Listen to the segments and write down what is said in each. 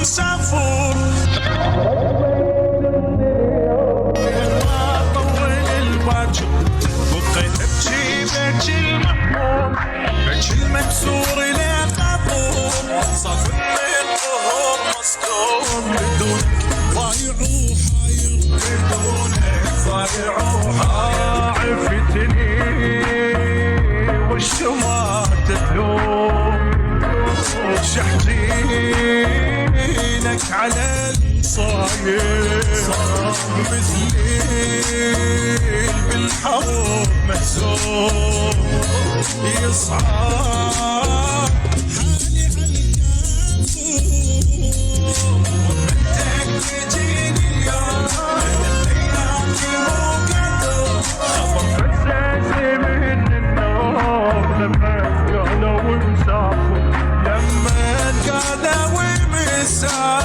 مسافر ما طول الباجر بقيت ابكي بكي المحموم بكي المكسور لا قبور صار القهور مصدوم بدون ضايع وحاير بدونك ضايع وعافتني والشما تتلوم شحزينك على الصاير مثليل بالحرب مهزوم يصعب حالي عالكافور ومنتك تجيني اليوم الايام مو قدر خبر فزازي من النوم لما قالوا مسافر لما قالوا مسافر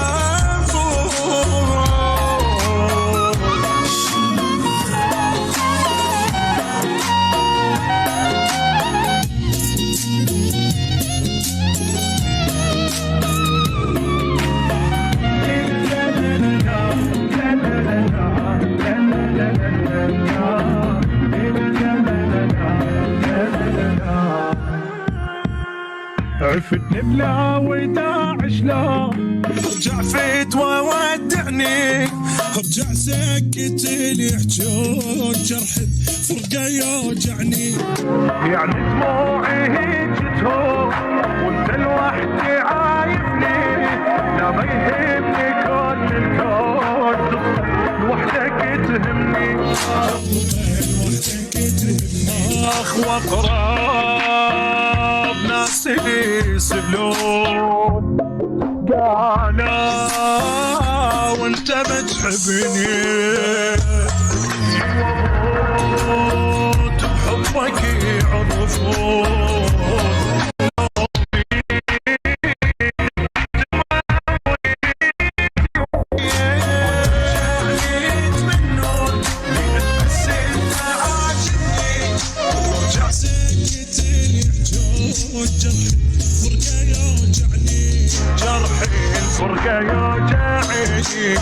عفتني بلا وداع لا ارجع فيت وودعني ارجع سكت الحجون جرح فرقه يوجعني يعني دموعي هجتهم وانت لوحدي عايفني لا ما يهمني كل الكون لوحدك تهمني اخ واقرب ناس اللي يسلون قالوا وانت بتحبني واموت بحبك يعرفون الفرقة يوجعني